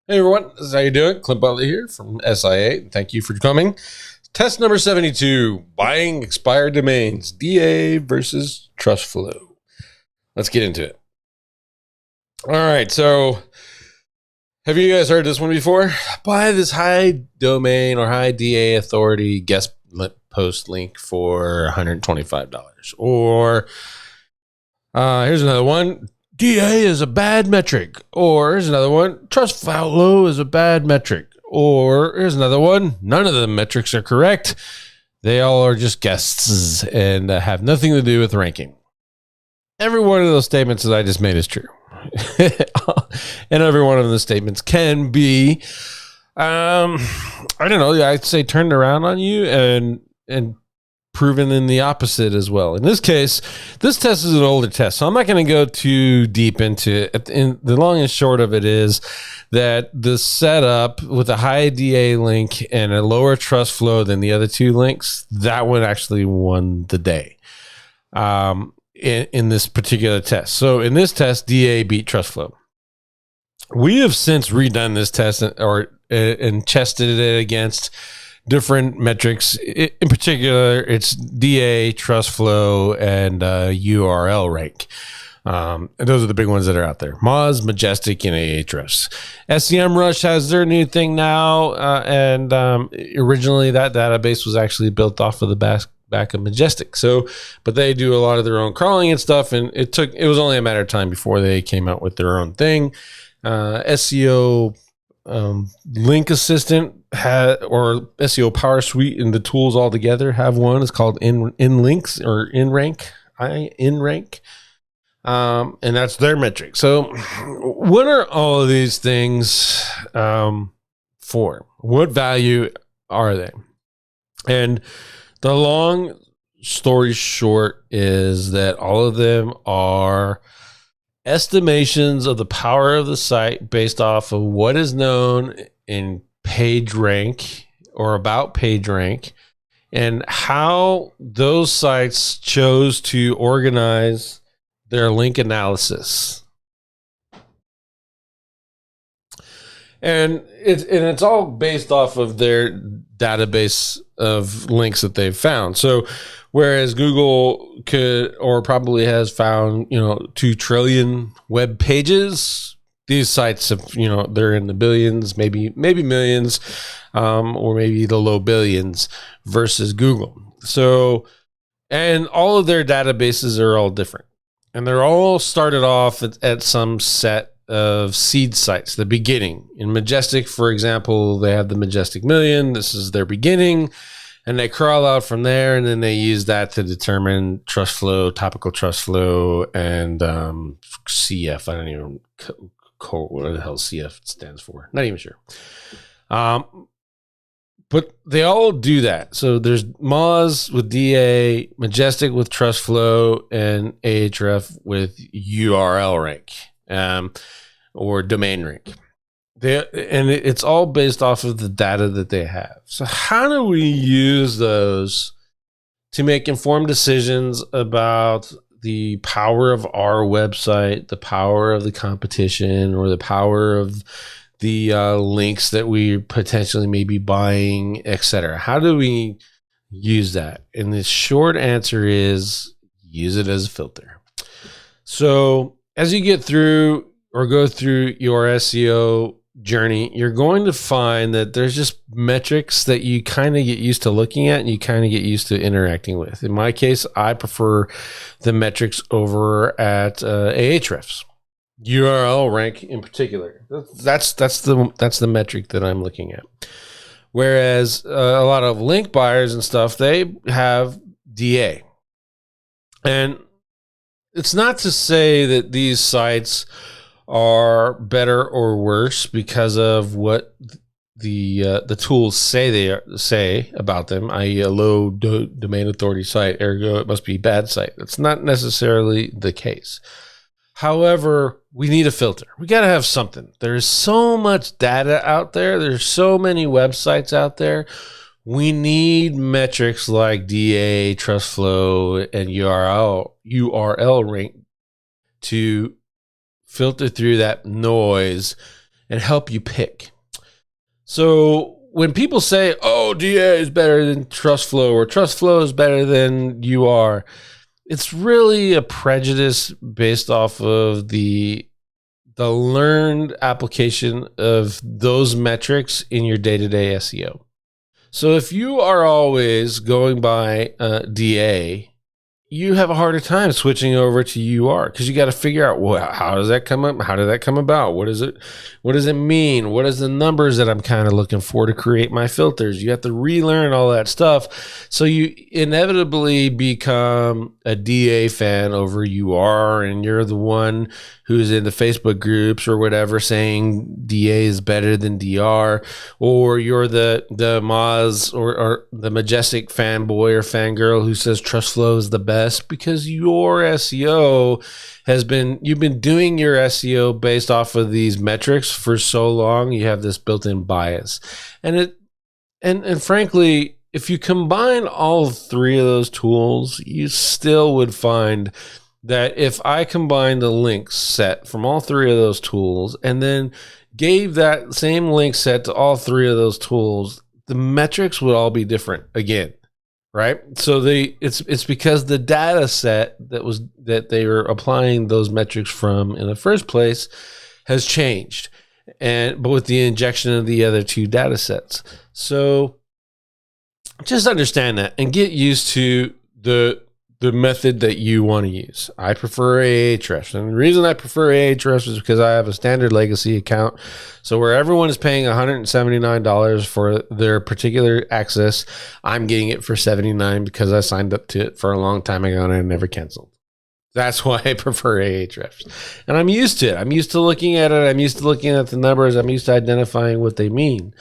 Hey everyone, this is how you doing? Clint Butler here from SIA. Thank you for coming. Test number 72, buying expired domains, DA versus TrustFlow. Let's get into it. All right, so have you guys heard this one before? Buy this high domain or high DA authority guest post link for $125. Or here's another one. DA is a bad metric. Or here's another one. TrustFlow is a bad metric. Or here's another one. None of the metrics are correct. They all are just guesses and have nothing to do with ranking. Every one of those statements that I just made is true. And every one of the statements can be, I don't know, I'd say turned around on you and proven in the opposite as well. In this case, this test is an older test, so I'm not going to go too deep into it. The long and short of it is that the setup with a high DA link and a lower trust flow than the other two links, that one actually won the day in this particular test. So in this test, DA beat trust flow. We have since redone this test and tested it against different metrics. In particular, it's DA, trust flow, and URL rank. And those are the big ones that are out there. Moz, Majestic, and Ahrefs. SEMrush has their new thing now, and originally that database was actually built off of the back of Majestic. So, but they do a lot of their own crawling and stuff, and it was only a matter of time before they came out with their own thing. SEO Link Assistant or SEO Power Suite and the tools all together have one. It's called InLinks or InRank. And that's their metric. So what are all of these things for? What value are they? And the long story short is that all of them are estimations of the power of the site based off of what is known in PageRank or about PageRank and how those sites chose to organize their link analysis. And it's all based off of their database of links that they've found. So whereas Google could or probably has found, 2 trillion web pages, these sites have, they're in the billions, maybe millions, or maybe the low billions versus Google. So, and all of their databases are all different. And they're all started off at some set of seed sites, the beginning. In Majestic, for example, they have the Majestic Million. This is their beginning. And they crawl out from there, and then they use that to determine trust flow, topical trust flow, and CF. I don't even what the hell CF stands for. Not even sure. But they all do that. So there's Moz with DA, Majestic with trust flow, and Ahrefs with URL rank or domain rank. And it's all based off of the data that they have. So how do we use those to make informed decisions about the power of our website, the power of the competition, or the power of the links that we potentially may be buying, etc.? How do we use that? And the short answer is use it as a filter. So as you get through or go through your SEO journey, you're going to find that there's just metrics that you kind of get used to looking at and you kind of get used to interacting with. In my case, I prefer the metrics over at Ahrefs. URL rank in particular. That's the metric that I'm looking at. Whereas a lot of link buyers and stuff, they have DA. And it's not to say that these sites are better or worse because of what the tools say about them, i.e. a low domain authority site, ergo it must be a bad site. That's not necessarily the case. However, we need a filter. We got to have something. There's so much data out there. There's so many websites out there. We need metrics like DA, trust flow, and URL rank to filter through that noise and help you pick. So when people say, oh, DA is better than TrustFlow or TrustFlow is better than UR, it's really a prejudice based off of the learned application of those metrics in your day-to-day SEO. So if you are always going by DA, you have a harder time switching over to UR because you got to figure out, well, how does that come up? How did that come about? What is it? What does it mean? What is the numbers that I'm kind of looking for to create my filters? You have to relearn all that stuff. So you inevitably become a DA fan over UR, and you're the one who's in the Facebook groups or whatever saying DA is better than DR, or you're the Moz or the Majestic fanboy or fangirl who says TrustFlow is the best because your SEO you've been doing your SEO based off of these metrics for so long, you have this built-in bias. And frankly, if you combine all three of those tools, you still would find that if I combine the link set from all three of those tools and then gave that same link set to all three of those tools, the metrics would all be different again, right? So it's because the data set that they were applying those metrics from in the first place has changed, but with the injection of the other two data sets. So just understand that and get used to the method that you want to use. I prefer Ahrefs. And the reason I prefer Ahrefs is because I have a standard legacy account. So where everyone is paying $179 for their particular access, I'm getting it for $79 because I signed up to it for a long time ago and I never canceled. That's why I prefer Ahrefs. And I'm used to it. I'm used to looking at it. I'm used to looking at the numbers. I'm used to identifying what they mean.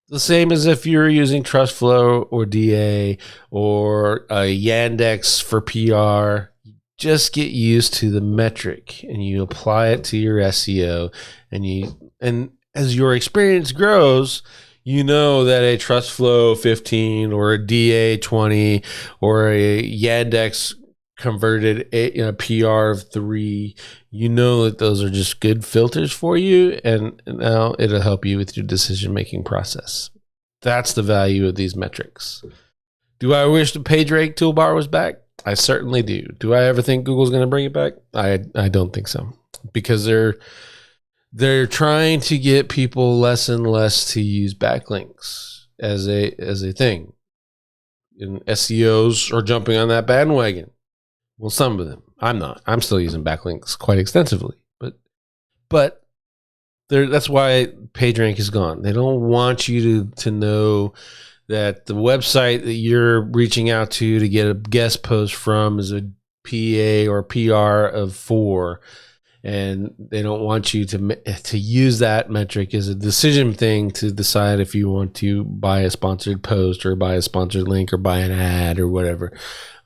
The same as if you're using TrustFlow or DA or Yandex for PR. Just get used to the metric and you apply it to your SEO. And as your experience grows, you know that a TrustFlow 15 or a DA 20 or a Yandex converted a PR of 3, you know that those are just good filters for you, and now it'll help you with your decision-making process. That's the value of these metrics. Do I wish the PageRank toolbar was back? I certainly do. Do I ever think Google's going to bring it back? I don't think so, because they're trying to get people less and less to use backlinks as a thing. And SEOs are jumping on that bandwagon. Well, some of them. I'm not. I'm still using backlinks quite extensively. But that's why PageRank is gone. They don't want you to know that the website that you're reaching out to get a guest post from is a PA or PR of 4. And they don't want you to use that metric as a decision thing to decide if you want to buy a sponsored post or buy a sponsored link or buy an ad or whatever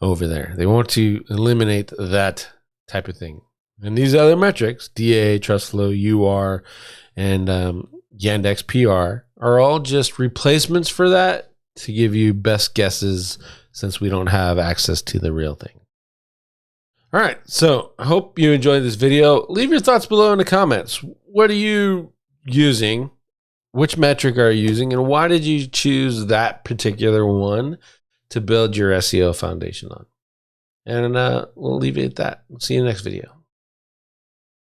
over there. They want to eliminate that type of thing. And these other metrics, DA, TrustFlow, UR, and Yandex PR, are all just replacements for that to give you best guesses since we don't have access to the real thing. All right, so I hope you enjoyed this video. Leave your thoughts below in the comments. What are you using? Which metric are you using? And why did you choose that particular one to build your SEO foundation on? And we'll leave it at that. See you in the next video.